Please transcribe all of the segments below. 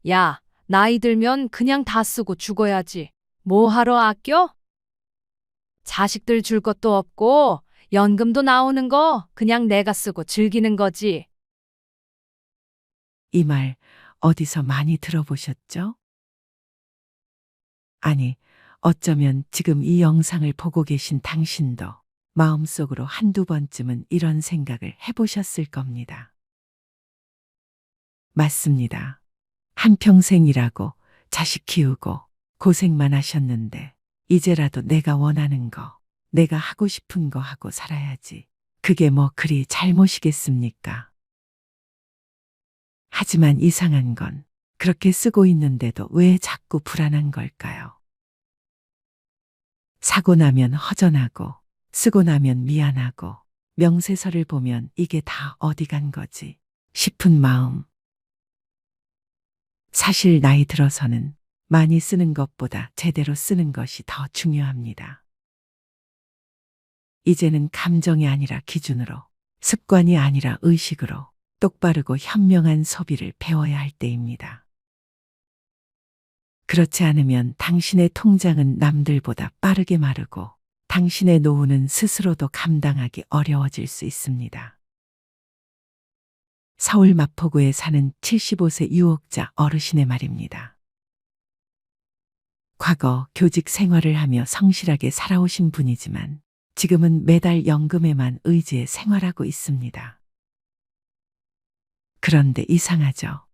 야, 나이 들면 그냥 다 쓰고 죽어야지. 뭐 하러 아껴? 자식들 줄 것도 없고, 연금도 나오는 거 그냥 내가 쓰고 즐기는 거지. 이 말 어디서 많이 들어보셨죠? 아니, 어쩌면 지금 이 영상을 보고 계신 당신도 마음속으로 한두 번쯤은 이런 생각을 해보셨을 겁니다. 맞습니다. 한평생 일하고 자식 키우고 고생만 하셨는데 이제라도 내가 원하는 거, 내가 하고 싶은 거 하고 살아야지. 그게 뭐 그리 잘못이겠습니까? 하지만 이상한 건 그렇게 쓰고 있는데도 왜 자꾸 불안한 걸까요? 사고 나면 허전하고 쓰고 나면 미안하고 명세서를 보면 이게 다 어디 간 거지 싶은 마음. 사실 나이 들어서는 많이 쓰는 것보다 제대로 쓰는 것이 더 중요합니다. 이제는 감정이 아니라 기준으로, 습관이 아니라 의식으로 똑바르고 현명한 소비를 배워야 할 때입니다. 그렇지 않으면 당신의 통장은 남들보다 빠르게 마르고 당신의 노후는 스스로도 감당하기 어려워질 수 있습니다. 서울 마포구에 사는 75세 유혹자 어르신의 말입니다. 과거 교직 생활을 하며 성실하게 살아오신 분이지만 지금은 매달 연금에만 의지해 생활하고 있습니다. 그런데 이상하죠.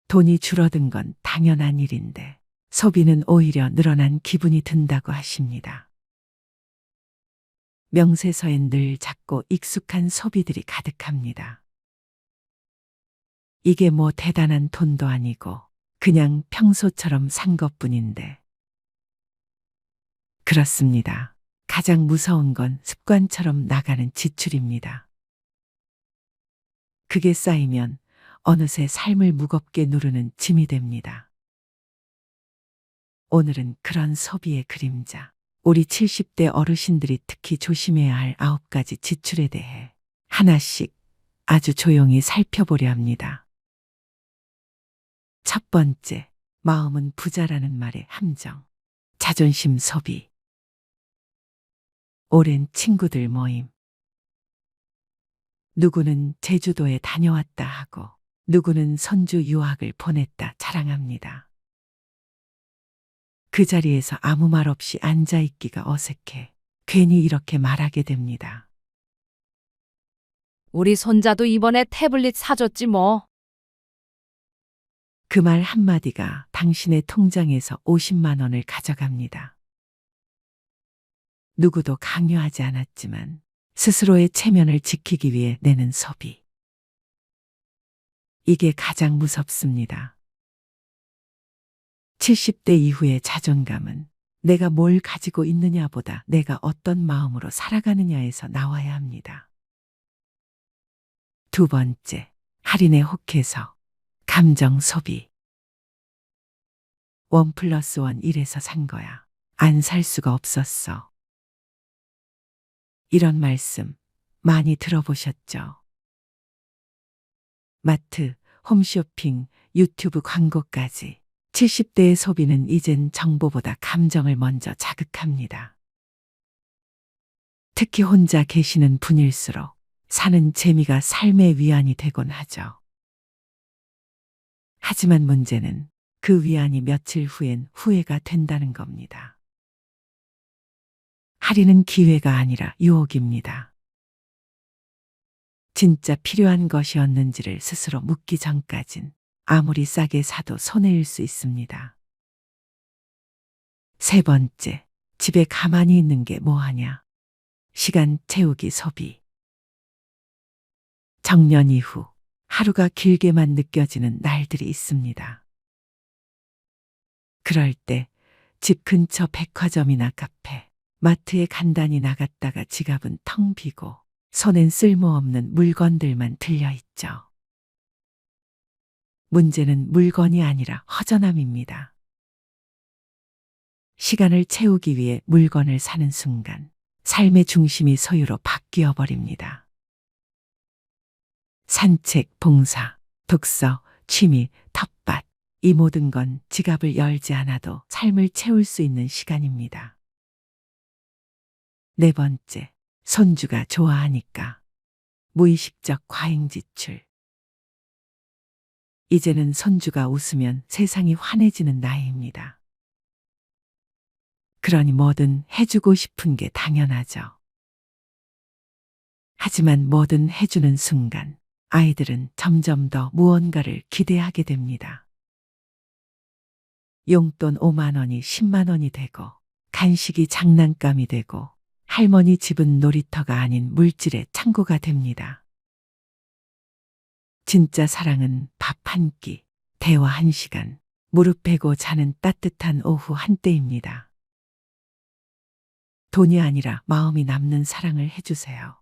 돈이 줄어든 건 당연한 일인데 소비는 오히려 늘어난 기분이 든다고 하십니다. 명세서엔 늘 작고 익숙한 소비들이 가득합니다. 이게 뭐 대단한 돈도 아니고 그냥 평소처럼 산 것뿐인데. 그렇습니다. 가장 무서운 건 습관처럼 나가는 지출입니다. 그게 쌓이면 어느새 삶을 무겁게 누르는 짐이 됩니다. 오늘은 그런 소비의 그림자, 우리 70대 어르신들이 특히 조심해야 할 9가지 지출에 대해 하나씩 아주 조용히 살펴보려 합니다. 첫 번째, 마음은 부자라는 말의 함정. 자존심 소비. 오랜 친구들 모임. 누구는 제주도에 다녀왔다 하고 누구는 선주 유학을 보냈다 자랑합니다. 그 자리에서 아무 말 없이 앉아있기가 어색해 괜히 이렇게 말하게 됩니다. 우리 손자도 이번에 태블릿 사줬지 뭐. 그 말 한마디가 당신의 통장에서 50만 원을 가져갑니다. 누구도 강요하지 않았지만 스스로의 체면을 지키기 위해 내는 소비. 이게 가장 무섭습니다. 70대 이후의 자존감은 내가 뭘 가지고 있느냐보다 내가 어떤 마음으로 살아가느냐에서 나와야 합니다. 두 번째, 할인에 혹해서 감정 소비. 1+1 이래서 산 거야. 안 살 수가 없었어. 이런 말씀 많이 들어보셨죠? 마트, 홈쇼핑, 유튜브 광고까지 70대의 소비는 이젠 정보보다 감정을 먼저 자극합니다. 특히 혼자 계시는 분일수록 사는 재미가 삶의 위안이 되곤 하죠. 하지만 문제는 그 위안이 며칠 후엔 후회가 된다는 겁니다. 할인은 기회가 아니라 유혹입니다. 진짜 필요한 것이었는지를 스스로 묻기 전까진 아무리 싸게 사도 손해일 수 있습니다. 세 번째, 집에 가만히 있는 게 뭐하냐? 시간 채우기 소비. 정년 이후 하루가 길게만 느껴지는 날들이 있습니다. 그럴 때 집 근처 백화점이나 카페, 마트에 간단히 나갔다가 지갑은 텅 비고 손엔 쓸모없는 물건들만 들려있죠. 문제는 물건이 아니라 허전함입니다. 시간을 채우기 위해 물건을 사는 순간 삶의 중심이 소유로 바뀌어 버립니다. 산책, 봉사, 독서, 취미, 텃밭, 이 모든 건 지갑을 열지 않아도 삶을 채울 수 있는 시간입니다. 네 번째, 손주가 좋아하니까. 무의식적 과잉 지출. 이제는 손주가 웃으면 세상이 환해지는 나이입니다. 그러니 뭐든 해주고 싶은 게 당연하죠. 하지만 뭐든 해주는 순간 아이들은 점점 더 무언가를 기대하게 됩니다. 용돈 5만 원이 10만 원이 되고 간식이 장난감이 되고 할머니 집은 놀이터가 아닌 물질의 창고가 됩니다. 진짜 사랑은 밥 한 끼, 대화 한 시간, 무릎 베고 자는 따뜻한 오후 한때입니다. 돈이 아니라 마음이 남는 사랑을 해주세요.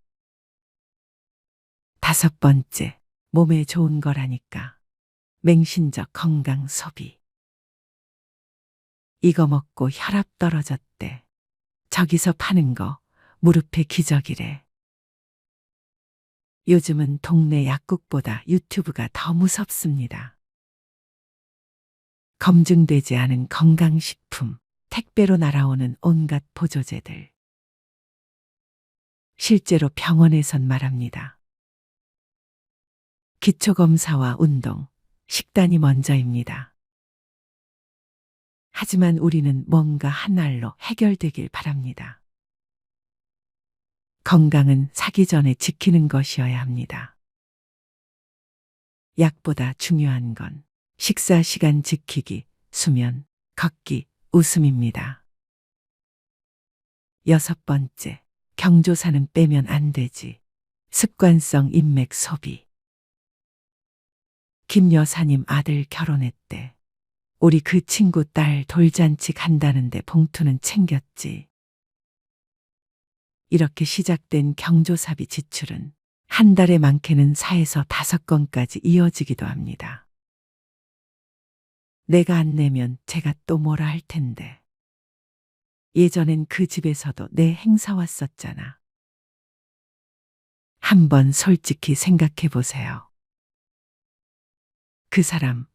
다섯 번째, 몸에 좋은 거라니까. 맹신적 건강 소비. 이거 먹고 혈압 떨어졌대. 저기서 파는 거 무릎에 기적이래. 요즘은 동네 약국보다 유튜브가 더 무섭습니다. 검증되지 않은 건강식품, 택배로 날아오는 온갖 보조제들. 실제로 병원에선 말합니다. 기초검사와 운동, 식단이 먼저입니다. 하지만 우리는 뭔가 하나로 해결되길 바랍니다. 건강은 사기 전에 지키는 것이어야 합니다. 약보다 중요한 건 식사 시간 지키기, 수면, 걷기, 웃음입니다. 여섯 번째, 경조사는 빼면 안 되지. 습관성 인맥 소비. 김 여사님 아들 결혼했대. 우리 그 친구 딸 돌잔치 간다는데 봉투는 챙겼지. 이렇게 시작된 경조사비 지출은 한 달에 많게는 4에서 5건까지 이어지기도 합니다. 내가 안 내면 제가 또 뭐라 할 텐데. 예전엔 그 집에서도 내 행사 왔었잖아. 한번 솔직히 생각해 보세요. 그 사람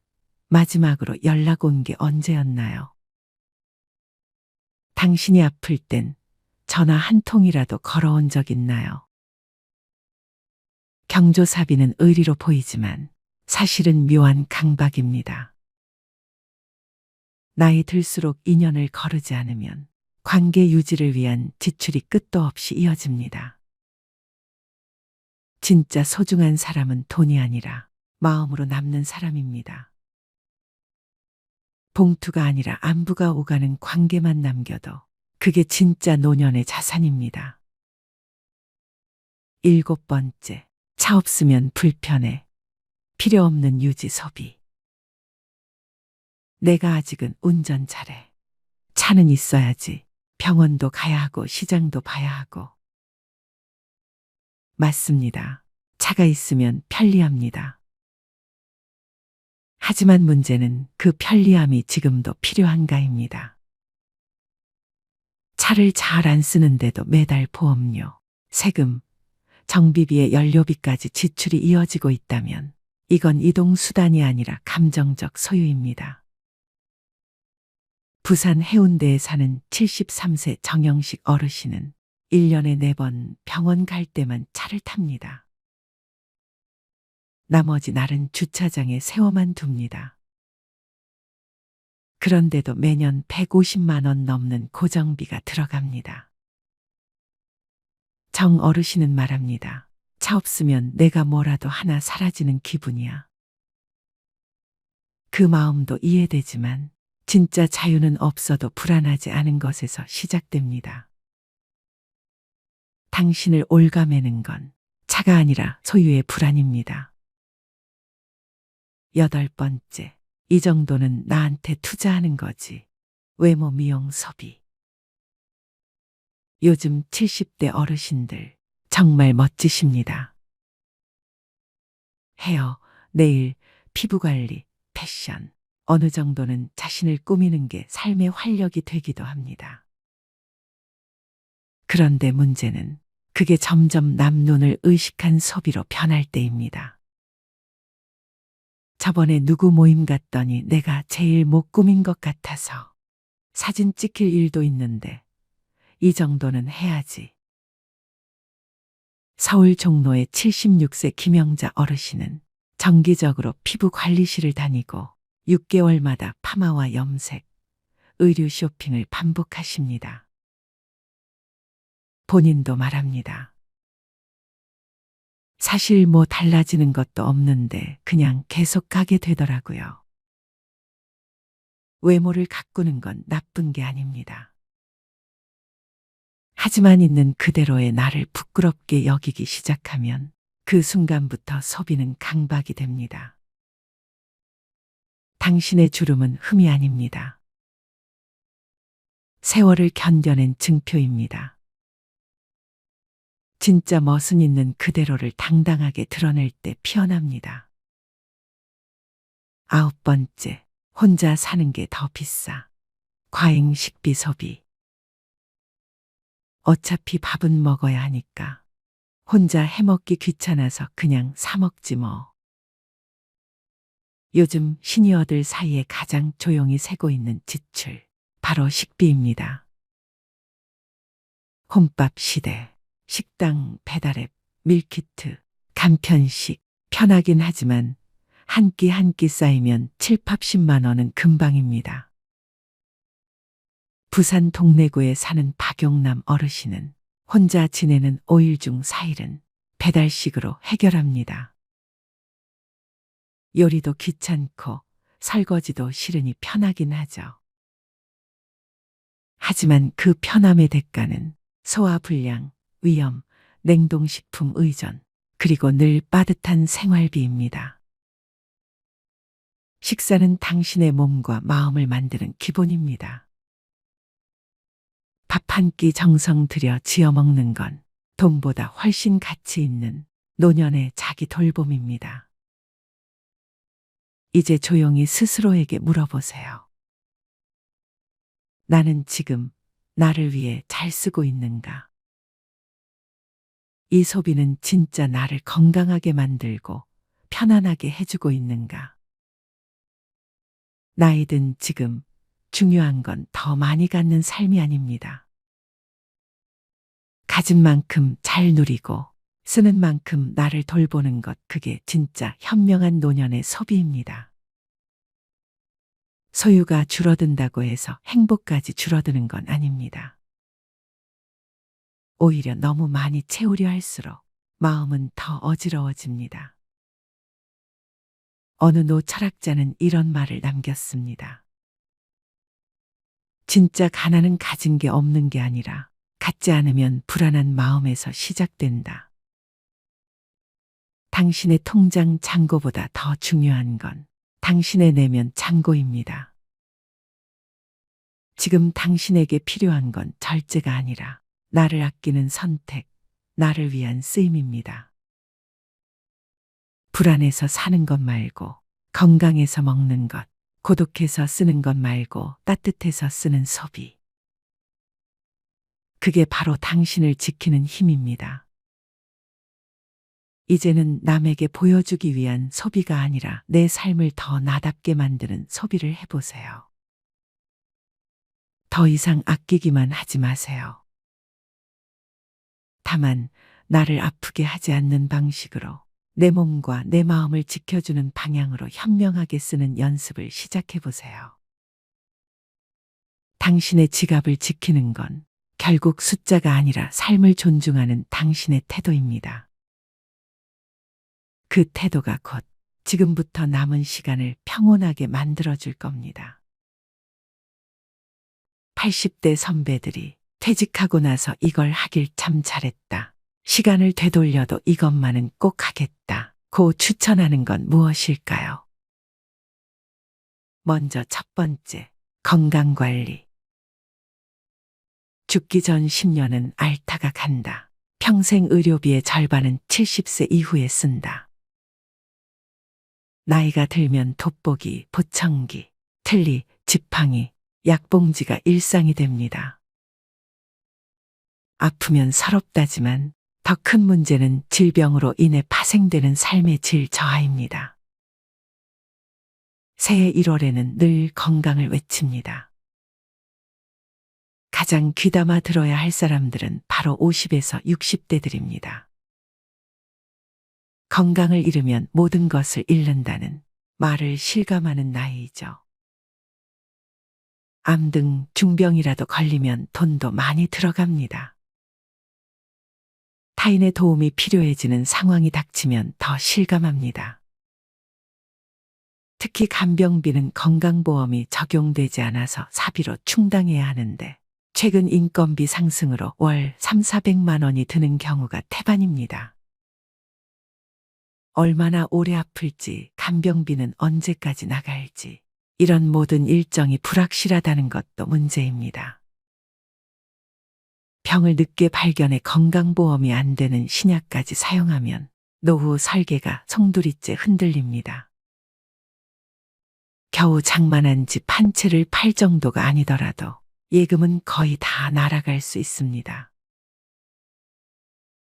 마지막으로 연락 온 게 언제였나요? 당신이 아플 땐 전화 한 통이라도 걸어온 적 있나요? 경조사비는 의리로 보이지만 사실은 묘한 강박입니다. 나이 들수록 인연을 거르지 않으면 관계 유지를 위한 지출이 끝도 없이 이어집니다. 진짜 소중한 사람은 돈이 아니라 마음으로 남는 사람입니다. 봉투가 아니라 안부가 오가는 관계만 남겨도 그게 진짜 노년의 자산입니다. 일곱 번째, 차 없으면 불편해. 필요 없는 유지 소비. 내가 아직은 운전 잘해. 차는 있어야지. 병원도 가야 하고 시장도 봐야 하고. 맞습니다. 차가 있으면 편리합니다. 하지만 문제는 그 편리함이 지금도 필요한가입니다. 차를 잘 안 쓰는데도 매달 보험료, 세금, 정비비에 연료비까지 지출이 이어지고 있다면 이건 이동수단이 아니라 감정적 소유입니다. 부산 해운대에 사는 73세 정영식 어르신은 1년에 4번 병원 갈 때만 차를 탑니다. 나머지 날은 주차장에 세워만 둡니다. 그런데도 매년 150만 원 넘는 고정비가 들어갑니다. 정 어르신은 말합니다. 차 없으면 내가 뭐라도 하나 사라지는 기분이야. 그 마음도 이해되지만 진짜 자유는 없어도 불안하지 않은 것에서 시작됩니다. 당신을 올가매는 건 차가 아니라 소유의 불안입니다. 여덟 번째, 이 정도는 나한테 투자하는 거지. 외모 미용 소비. 요즘 70대 어르신들 정말 멋지십니다. 헤어, 네일, 피부관리, 패션, 어느 정도는 자신을 꾸미는 게 삶의 활력이 되기도 합니다. 그런데 문제는 그게 점점 남 눈을 의식한 소비로 변할 때입니다. 저번에 누구 모임 갔더니 내가 제일 못 꾸민 것 같아서 사진 찍힐 일도 있는데 이 정도는 해야지. 서울 종로의 76세 김영자 어르신은 정기적으로 피부 관리실을 다니고 6개월마다 파마와 염색, 의류 쇼핑을 반복하십니다. 본인도 말합니다. 사실 뭐 달라지는 것도 없는데 그냥 계속 가게 되더라고요. 외모를 가꾸는 건 나쁜 게 아닙니다. 하지만 있는 그대로의 나를 부끄럽게 여기기 시작하면 그 순간부터 소비는 강박이 됩니다. 당신의 주름은 흠이 아닙니다. 세월을 견뎌낸 증표입니다. 진짜 멋은 있는 그대로를 당당하게 드러낼 때 피어납니다. 9번째, 혼자 사는 게 더 비싸. 과잉 식비 소비. 어차피 밥은 먹어야 하니까 혼자 해먹기 귀찮아서 그냥 사 먹지 뭐. 요즘 시니어들 사이에 가장 조용히 새고 있는 지출, 바로 식비입니다. 혼밥 시대, 식당 배달앱, 밀키트, 간편식, 편하긴 하지만 한 끼 한 끼 쌓이면 7, 80만 원은 금방입니다. 부산 동래구에 사는 박용남 어르신은 혼자 지내는 5일 중 4일은 배달식으로 해결합니다. 요리도 귀찮고 설거지도 싫으니 편하긴 하죠. 하지만 그 편함의 대가는 소화불량, 위염, 냉동식품 의존, 그리고 늘 빠듯한 생활비입니다. 식사는 당신의 몸과 마음을 만드는 기본입니다. 밥 한 끼 정성 들여 지어 먹는 건 돈보다 훨씬 가치 있는 노년의 자기 돌봄입니다. 이제 조용히 스스로에게 물어보세요. 나는 지금 나를 위해 잘 쓰고 있는가? 이 소비는 진짜 나를 건강하게 만들고 편안하게 해주고 있는가? 나이 든 지금 중요한 건 더 많이 갖는 삶이 아닙니다. 가진 만큼 잘 누리고 쓰는 만큼 나를 돌보는 것, 그게 진짜 현명한 노년의 소비입니다. 소유가 줄어든다고 해서 행복까지 줄어드는 건 아닙니다. 오히려 너무 많이 채우려 할수록 마음은 더 어지러워집니다. 어느 노 철학자는 이런 말을 남겼습니다. 진짜 가난은 가진 게 없는 게 아니라 갖지 않으면 불안한 마음에서 시작된다. 당신의 통장 잔고보다 더 중요한 건 당신의 내면 잔고입니다. 지금 당신에게 필요한 건 절제가 아니라 나를 아끼는 선택, 나를 위한 쓰임입니다. 불안해서 사는 것 말고, 건강해서 먹는 것, 고독해서 쓰는 것 말고 따뜻해서 쓰는 소비. 그게 바로 당신을 지키는 힘입니다. 이제는 남에게 보여주기 위한 소비가 아니라 내 삶을 더 나답게 만드는 소비를 해보세요. 더 이상 아끼기만 하지 마세요. 다만 나를 아프게 하지 않는 방식으로 내 몸과 내 마음을 지켜주는 방향으로 현명하게 쓰는 연습을 시작해보세요. 당신의 지갑을 지키는 건 결국 숫자가 아니라 삶을 존중하는 당신의 태도입니다. 그 태도가 곧 지금부터 남은 시간을 평온하게 만들어줄 겁니다. 80대 선배들이 퇴직하고 나서 이걸 하길 참 잘했다. 시간을 되돌려도 이것만은 꼭 하겠다. 고 추천하는 건 무엇일까요? 먼저 첫 번째, 건강관리. 죽기 전 10년은 앓다가 간다. 평생 의료비의 절반은 70세 이후에 쓴다. 나이가 들면 돋보기, 보청기, 틀니, 지팡이, 약봉지가 일상이 됩니다. 아프면 서럽다지만 더 큰 문제는 질병으로 인해 파생되는 삶의 질 저하입니다. 새해 1월에는 늘 건강을 외칩니다. 가장 귀담아 들어야 할 사람들은 바로 50에서 60대들입니다. 건강을 잃으면 모든 것을 잃는다는 말을 실감하는 나이이죠. 암 등 중병이라도 걸리면 돈도 많이 들어갑니다. 타인의 도움이 필요해지는 상황이 닥치면 더 실감합니다. 특히 간병비는 건강보험이 적용되지 않아서 사비로 충당해야 하는데 최근 인건비 상승으로 월 3, 400만 원이 드는 경우가 태반입니다. 얼마나 오래 아플지, 간병비는 언제까지 나갈지, 이런 모든 일정이 불확실하다는 것도 문제입니다. 병을 늦게 발견해 건강보험이 안 되는 신약까지 사용하면 노후 설계가 송두리째 흔들립니다. 겨우 장만한 집 한 채를 팔 정도가 아니더라도 예금은 거의 다 날아갈 수 있습니다.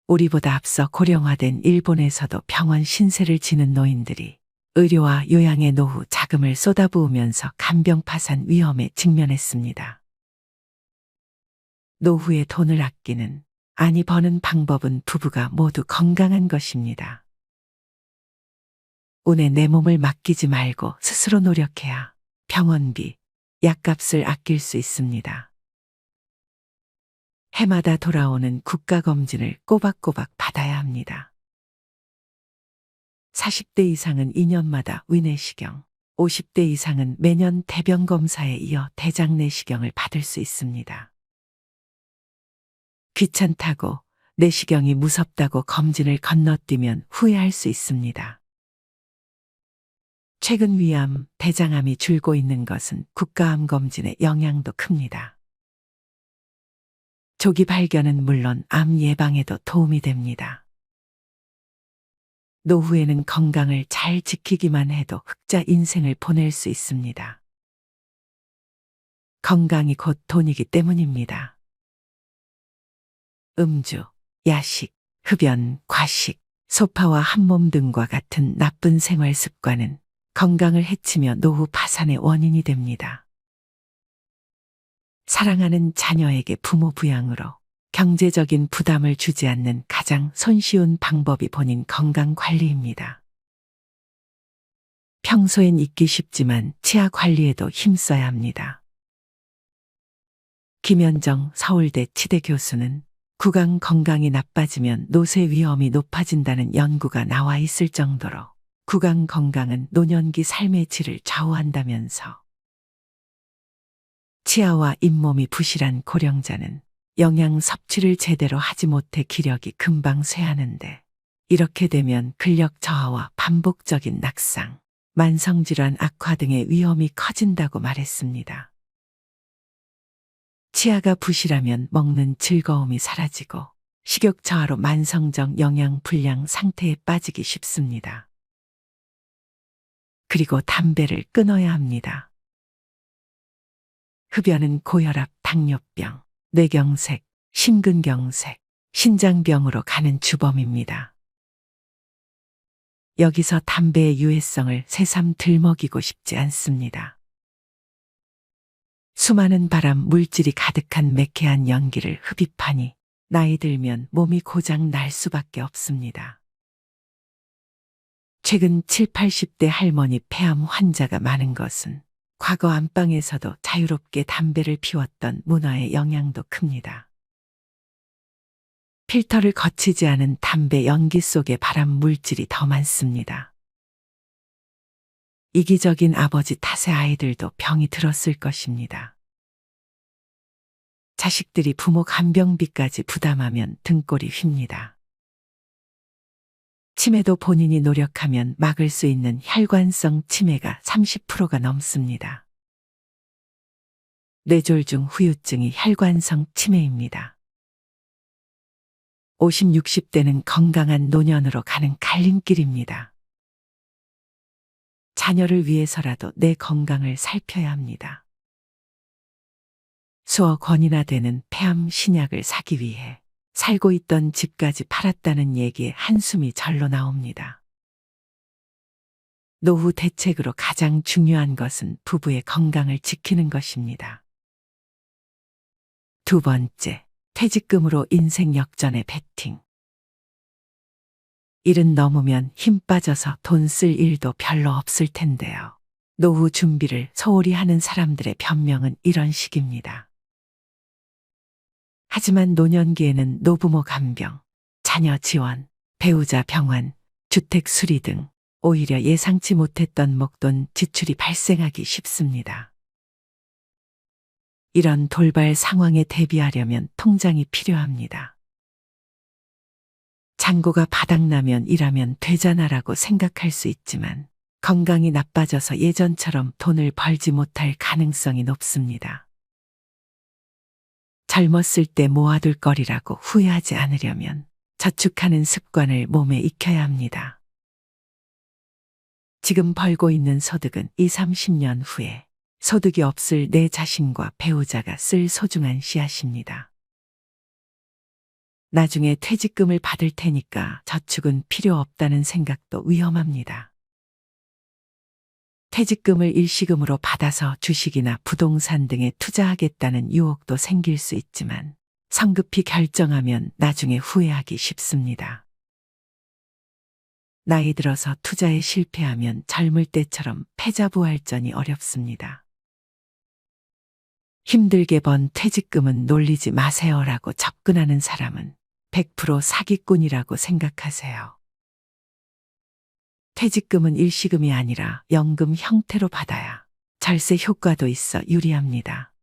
우리보다 앞서 고령화된 일본에서도 병원 신세를 지는 노인들이 의료와 요양의 노후 자금을 쏟아부으면서 간병 파산 위험에 직면했습니다. 노후에 돈을 아끼는, 아니 버는 방법은 부부가 모두 건강한 것입니다. 운에 내 몸을 맡기지 말고 스스로 노력해야 병원비, 약값을 아낄 수 있습니다. 해마다 돌아오는 국가검진을 꼬박꼬박 받아야 합니다. 40대 이상은 2년마다 위내시경, 50대 이상은 매년 대변검사에 이어 대장내시경을 받을 수 있습니다. 귀찮다고, 내시경이 무섭다고 검진을 건너뛰면 후회할 수 있습니다. 최근 위암, 대장암이 줄고 있는 것은 국가암 검진의 영향도 큽니다. 조기 발견은 물론 암 예방에도 도움이 됩니다. 노후에는 건강을 잘 지키기만 해도 흑자 인생을 보낼 수 있습니다. 건강이 곧 돈이기 때문입니다. 음주, 야식, 흡연, 과식, 소파와 한몸 등과 같은 나쁜 생활 습관은 건강을 해치며 노후 파산의 원인이 됩니다. 사랑하는 자녀에게 부모 부양으로 경제적인 부담을 주지 않는 가장 손쉬운 방법이 본인 건강 관리입니다. 평소엔 잊기 쉽지만 치아 관리에도 힘써야 합니다. 김현정 서울대 치대 교수는 구강 건강이 나빠지면 노쇠 위험이 높아진다는 연구가 나와 있을 정도로 구강 건강은 노년기 삶의 질을 좌우한다면서 치아와 잇몸이 부실한 고령자는 영양 섭취를 제대로 하지 못해 기력이 금방 쇠하는데 이렇게 되면 근력 저하와 반복적인 낙상, 만성질환 악화 등의 위험이 커진다고 말했습니다. 치아가 부실하면 먹는 즐거움이 사라지고 식욕 저하로 만성적 영양 불량 상태에 빠지기 쉽습니다. 그리고 담배를 끊어야 합니다. 흡연은 고혈압, 당뇨병, 뇌경색, 심근경색, 신장병으로 가는 주범입니다. 여기서 담배의 유해성을 새삼 들먹이고 싶지 않습니다. 수많은 발암 물질이 가득한 매캐한 연기를 흡입하니 나이 들면 몸이 고장 날 수밖에 없습니다. 최근 7, 80대 할머니 폐암 환자가 많은 것은 과거 안방에서도 자유롭게 담배를 피웠던 문화의 영향도 큽니다. 필터를 거치지 않은 담배 연기 속에 발암 물질이 더 많습니다. 이기적인 아버지 탓에 아이들도 병이 들었을 것입니다. 자식들이 부모 간병비까지 부담하면 등골이 휩니다. 치매도 본인이 노력하면 막을 수 있는 혈관성 치매가 30%가 넘습니다. 뇌졸 중 후유증이 혈관성 치매입니다. 50, 60대는 건강한 노년으로 가는 갈림길입니다. 자녀를 위해서라도 내 건강을 살펴야 합니다. 수억 원이나 되는 폐암 신약을 사기 위해 살고 있던 집까지 팔았다는 얘기에 한숨이 절로 나옵니다. 노후 대책으로 가장 중요한 것은 부부의 건강을 지키는 것입니다. 두 번째, 퇴직금으로 인생 역전의 베팅. 일은 넘으면 힘 빠져서 돈 쓸 일도 별로 없을 텐데요. 노후 준비를 소홀히 하는 사람들의 변명은 이런 식입니다. 하지만 노년기에는 노부모 간병, 자녀 지원, 배우자 병환, 주택 수리 등 오히려 예상치 못했던 목돈 지출이 발생하기 쉽습니다. 이런 돌발 상황에 대비하려면 통장이 필요합니다. 잔고가 바닥나면 일하면 되잖아라고 생각할 수 있지만 건강이 나빠져서 예전처럼 돈을 벌지 못할 가능성이 높습니다. 젊었을 때 모아둘 거리라고 후회하지 않으려면 저축하는 습관을 몸에 익혀야 합니다. 지금 벌고 있는 소득은 20, 30년 후에 소득이 없을 내 자신과 배우자가 쓸 소중한 씨앗입니다. 나중에 퇴직금을 받을 테니까 저축은 필요 없다는 생각도 위험합니다. 퇴직금을 일시금으로 받아서 주식이나 부동산 등에 투자하겠다는 유혹도 생길 수 있지만 성급히 결정하면 나중에 후회하기 쉽습니다. 나이 들어서 투자에 실패하면 젊을 때처럼 패자부활전이 어렵습니다. 힘들게 번 퇴직금은 놀리지 마세요라고 접근하는 사람은 100% 사기꾼이라고 생각하세요. 퇴직금은 일시금이 아니라 연금 형태로 받아야 절세 효과도 있어 유리합니다.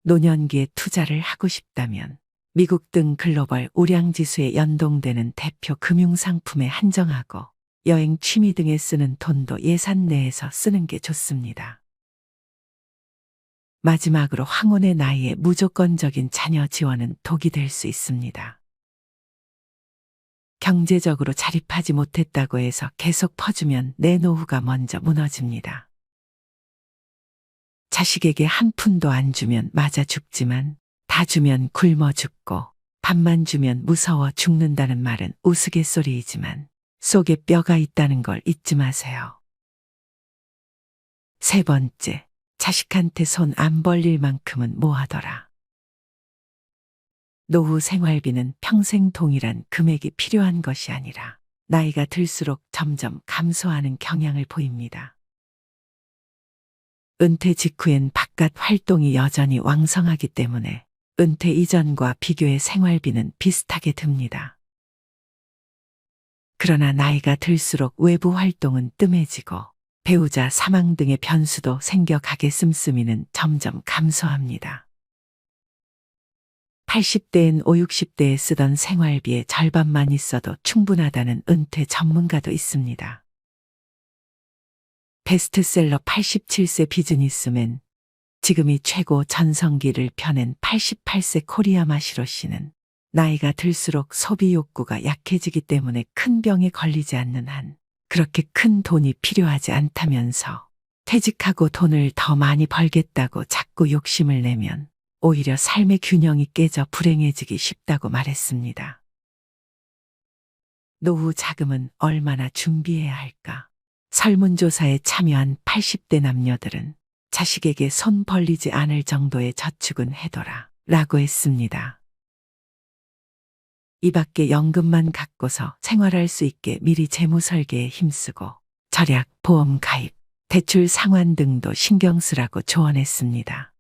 노년기에 투자를 하고 싶다면 미국 등 글로벌 우량지수에 연동되는 대표 금융상품에 한정하고 여행 취미 등에 쓰는 돈도 예산 내에서 쓰는 게 좋습니다. 마지막으로 황혼의 나이에 무조건적인 자녀 지원은 독이 될 수 있습니다. 경제적으로 자립하지 못했다고 해서 계속 퍼주면 내 노후가 먼저 무너집니다. 자식에게 한 푼도 안 주면 맞아 죽지만 다 주면 굶어 죽고 밥만 주면 무서워 죽는다는 말은 우스갯소리이지만 속에 뼈가 있다는 걸 잊지 마세요. 세 번째, 자식한테 손 안 벌릴 만큼은 모아둬라. 노후 생활비는 평생 동일한 금액이 필요한 것이 아니라 나이가 들수록 점점 감소하는 경향을 보입니다. 은퇴 직후엔 바깥 활동이 여전히 왕성하기 때문에 은퇴 이전과 비교해 생활비는 비슷하게 듭니다. 그러나 나이가 들수록 외부 활동은 뜸해지고 배우자 사망 등의 변수도 생겨가게 씀씀이는 점점 감소합니다. 80대엔 5, 60대에 쓰던 생활비의 절반만 있어도 충분하다는 은퇴 전문가도 있습니다. 베스트셀러 87세 비즈니스맨, 지금이 최고 전성기를 펴낸 88세 코리아 마시로 씨는 나이가 들수록 소비 욕구가 약해지기 때문에 큰 병에 걸리지 않는 한 그렇게 큰 돈이 필요하지 않다면서 퇴직하고 돈을 더 많이 벌겠다고 자꾸 욕심을 내면 오히려 삶의 균형이 깨져 불행해지기 쉽다고 말했습니다. 노후 자금은 얼마나 준비해야 할까? 설문조사에 참여한 80대 남녀들은 자식에게 손 벌리지 않을 정도의 저축은 해둬라 라고 했습니다. 이 밖에 연금만 갖고서 생활할 수 있게 미리 재무 설계에 힘쓰고 절약, 보험 가입, 대출 상환 등도 신경 쓰라고 조언했습니다.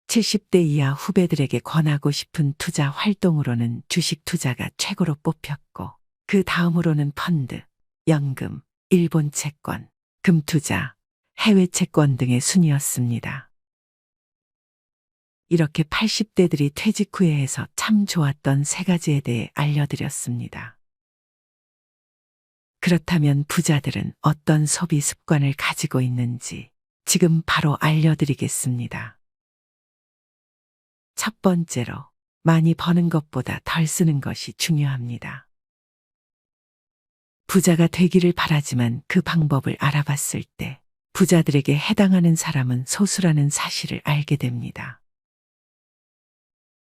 70대 이하 후배들에게 권하고 싶은 투자 활동으로는 주식 투자가 최고로 뽑혔고 그 다음으로는 펀드, 연금, 일본 채권, 금투자, 해외 채권 등의 순이었습니다. 이렇게 80대들이 퇴직 후에 해서 참 좋았던 세 가지에 대해 알려드렸습니다. 그렇다면 부자들은 어떤 소비 습관을 가지고 있는지 지금 바로 알려드리겠습니다. 첫 번째로, 많이 버는 것보다 덜 쓰는 것이 중요합니다. 부자가 되기를 바라지만 그 방법을 알아봤을 때 부자들에게 해당하는 사람은 소수라는 사실을 알게 됩니다.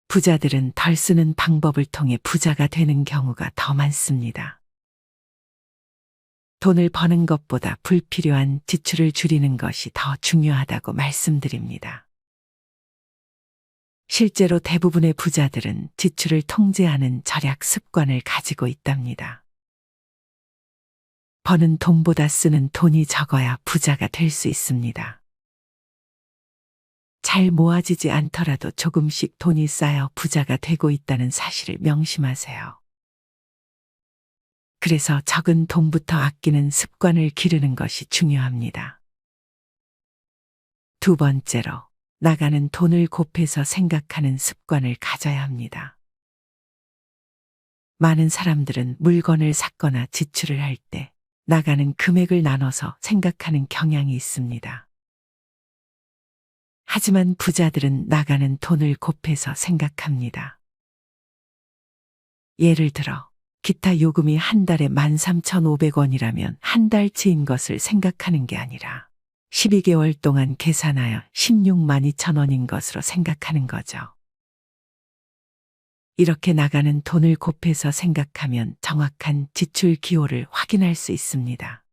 부자들은 덜 쓰는 방법을 통해 부자가 되는 경우가 더 많습니다. 돈을 버는 것보다 불필요한 지출을 줄이는 것이 더 중요하다고 말씀드립니다. 실제로 대부분의 부자들은 지출을 통제하는 절약 습관을 가지고 있답니다. 버는 돈보다 쓰는 돈이 적어야 부자가 될 수 있습니다. 잘 모아지지 않더라도 조금씩 돈이 쌓여 부자가 되고 있다는 사실을 명심하세요. 그래서 적은 돈부터 아끼는 습관을 기르는 것이 중요합니다. 두 번째로, 나가는 돈을 곱해서 생각하는 습관을 가져야 합니다. 많은 사람들은 물건을 샀거나 지출을 할 때 나가는 금액을 나눠서 생각하는 경향이 있습니다. 하지만 부자들은 나가는 돈을 곱해서 생각합니다. 예를 들어, 기타 요금이 한 달에 13,500원이라면 한 달치인 것을 생각하는 게 아니라 12개월 동안 계산하여 16만 2천원인 것으로 생각하는 거죠. 이렇게 나가는 돈을 곱해서 생각하면 정확한 지출 기호를 확인할 수 있습니다.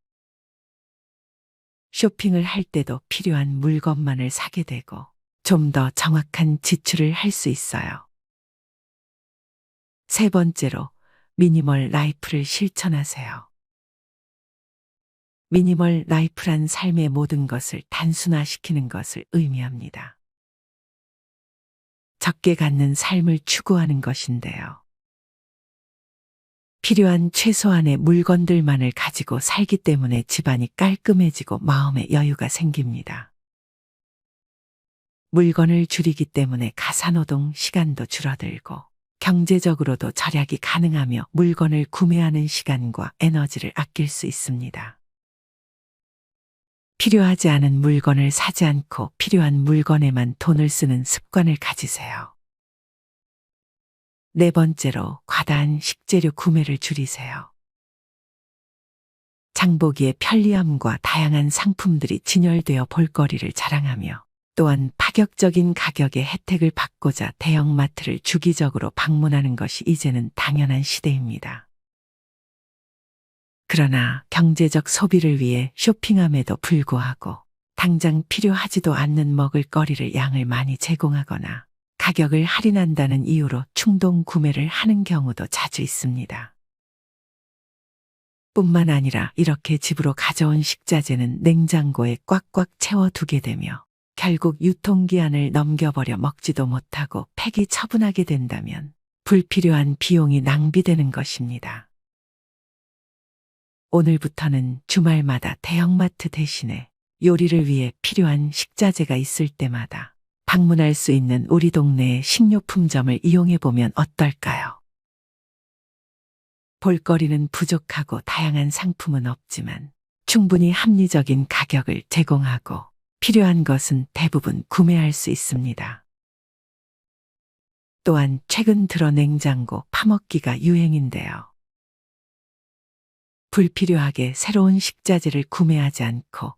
쇼핑을 할 때도 필요한 물건만을 사게 되고 좀 더 정확한 지출을 할 수 있어요. 세 번째로, 미니멀 라이프를 실천하세요. 미니멀 라이프란 삶의 모든 것을 단순화시키는 것을 의미합니다. 적게 갖는 삶을 추구하는 것인데요. 필요한 최소한의 물건들만을 가지고 살기 때문에 집안이 깔끔해지고 마음의 여유가 생깁니다. 물건을 줄이기 때문에 가사노동 시간도 줄어들고 경제적으로도 절약이 가능하며 물건을 구매하는 시간과 에너지를 아낄 수 있습니다. 필요하지 않은 물건을 사지 않고 필요한 물건에만 돈을 쓰는 습관을 가지세요. 네 번째로, 과다한 식재료 구매를 줄이세요. 장보기의 편리함과 다양한 상품들이 진열되어 볼거리를 자랑하며 또한 파격적인 가격의 혜택을 받고자 대형마트를 주기적으로 방문하는 것이 이제는 당연한 시대입니다. 그러나 경제적 소비를 위해 쇼핑함에도 불구하고 당장 필요하지도 않는 먹을거리를 양을 많이 제공하거나 가격을 할인한다는 이유로 충동 구매를 하는 경우도 자주 있습니다. 뿐만 아니라 이렇게 집으로 가져온 식자재는 냉장고에 꽉꽉 채워두게 되며 결국 유통기한을 넘겨버려 먹지도 못하고 폐기 처분하게 된다면 불필요한 비용이 낭비되는 것입니다. 오늘부터는 주말마다 대형마트 대신에 요리를 위해 필요한 식자재가 있을 때마다 방문할 수 있는 우리 동네의 식료품점을 이용해보면 어떨까요? 볼거리는 부족하고 다양한 상품은 없지만 충분히 합리적인 가격을 제공하고 필요한 것은 대부분 구매할 수 있습니다. 또한 최근 들어 냉장고 파먹기가 유행인데요. 불필요하게 새로운 식자재를 구매하지 않고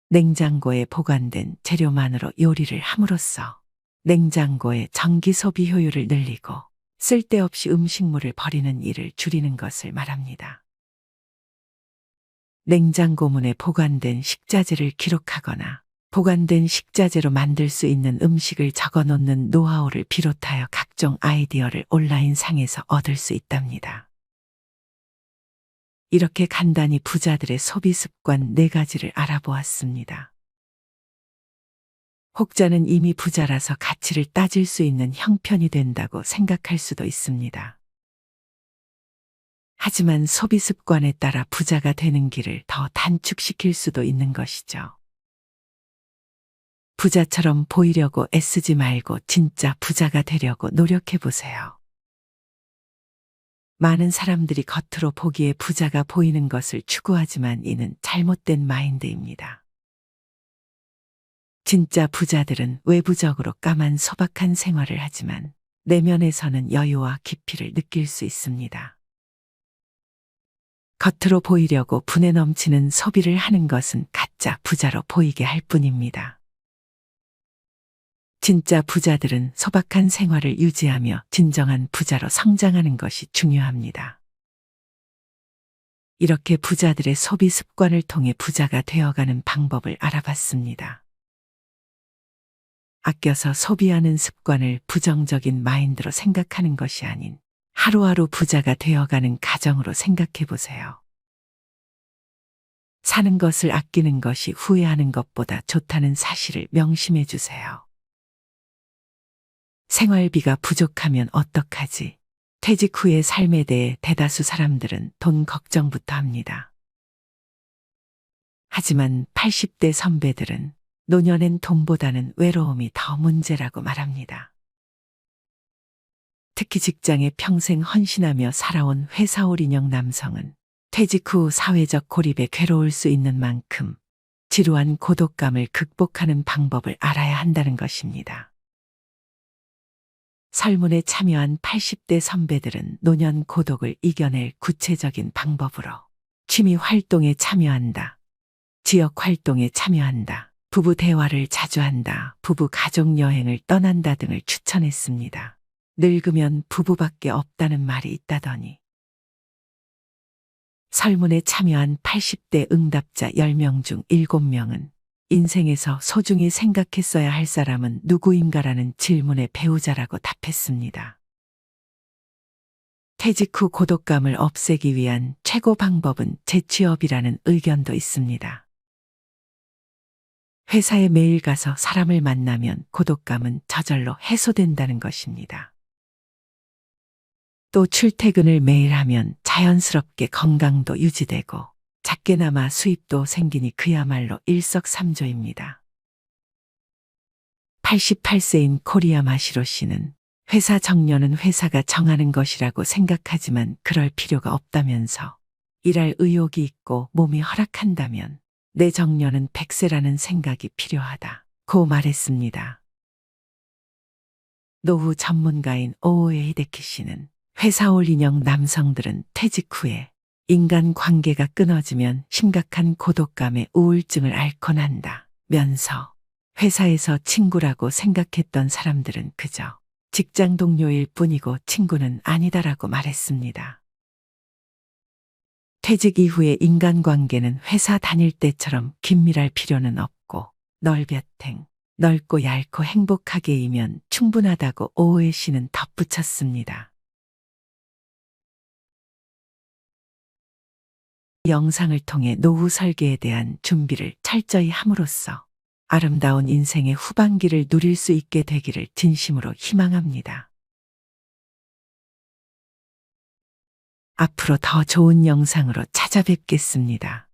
냉장고에 보관된 재료만으로 요리를 함으로써 냉장고의 전기 소비 효율을 늘리고 쓸데없이 음식물을 버리는 일을 줄이는 것을 말합니다. 냉장고문에 보관된 식자재를 기록하거나 보관된 식자재로 만들 수 있는 음식을 적어 놓는 노하우를 비롯하여 각종 아이디어를 온라인상에서 얻을 수 있답니다. 이렇게 간단히 부자들의 소비 습관 4가지를 알아보았습니다. 혹자는 이미 부자라서 가치를 따질 수 있는 형편이 된다고 생각할 수도 있습니다. 하지만 소비 습관에 따라 부자가 되는 길을 더 단축시킬 수도 있는 것이죠. 부자처럼 보이려고 애쓰지 말고 진짜 부자가 되려고 노력해 보세요. 많은 사람들이 겉으로 보기에 부자가 보이는 것을 추구하지만 이는 잘못된 마인드입니다. 진짜 부자들은 외부적으로 까만 소박한 생활을 하지만 내면에서는 여유와 깊이를 느낄 수 있습니다. 겉으로 보이려고 분에 넘치는 소비를 하는 것은 가짜 부자로 보이게 할 뿐입니다. 진짜 부자들은 소박한 생활을 유지하며 진정한 부자로 성장하는 것이 중요합니다. 이렇게 부자들의 소비 습관을 통해 부자가 되어가는 방법을 알아봤습니다. 아껴서 소비하는 습관을 부정적인 마인드로 생각하는 것이 아닌 하루하루 부자가 되어가는 가정으로 생각해 보세요. 사는 것을 아끼는 것이 후회하는 것보다 좋다는 사실을 명심해 주세요. 생활비가 부족하면 어떡하지? 퇴직 후의 삶에 대해 대다수 사람들은 돈 걱정부터 합니다. 하지만 80대 선배들은 노년엔 돈보다는 외로움이 더 문제라고 말합니다. 특히 직장에 평생 헌신하며 살아온 회사올 인형 남성은 퇴직 후 사회적 고립에 괴로울 수 있는 만큼 지루한 고독감을 극복하는 방법을 알아야 한다는 것입니다. 설문에 참여한 80대 선배들은 노년 고독을 이겨낼 구체적인 방법으로 취미 활동에 참여한다, 지역 활동에 참여한다, 부부 대화를 자주 한다, 부부 가족 여행을 떠난다 등을 추천했습니다. 늙으면 부부밖에 없다는 말이 있다더니. 설문에 참여한 80대 응답자 10명 중 7명은 인생에서 소중히 생각했어야 할 사람은 누구인가라는 질문에 배우자라고 답했습니다. 퇴직 후 고독감을 없애기 위한 최고 방법은 재취업이라는 의견도 있습니다. 회사에 매일 가서 사람을 만나면 고독감은 저절로 해소된다는 것입니다. 또 출퇴근을 매일 하면 자연스럽게 건강도 유지되고 작게나마 수입도 생기니 그야말로 일석삼조입니다. 88세인 코리아 마시로 씨는 회사 정년은 회사가 정하는 것이라고 생각하지만 그럴 필요가 없다면서 일할 의욕이 있고 몸이 허락한다면 내 정년은 100세라는 생각이 필요하다고 말했습니다. 노후 전문가인 오오에 히데키 씨는 회사올 인형 남성들은 퇴직 후에 인간 관계가 끊어지면 심각한 고독감에 우울증을 앓곤 한다면서 회사에서 친구라고 생각했던 사람들은 그저 직장 동료일 뿐이고 친구는 아니다라고 말했습니다. 퇴직 이후의 인간관계는 회사 다닐 때처럼 긴밀할 필요는 없고 널볕행, 넓고 얇고 행복하게이면 충분하다고 오오에 씨는 덧붙였습니다. 영상을 통해 노후 설계에 대한 준비를 철저히 함으로써 아름다운 인생의 후반기를 누릴 수 있게 되기를 진심으로 희망합니다. 앞으로 더 좋은 영상으로 찾아뵙겠습니다.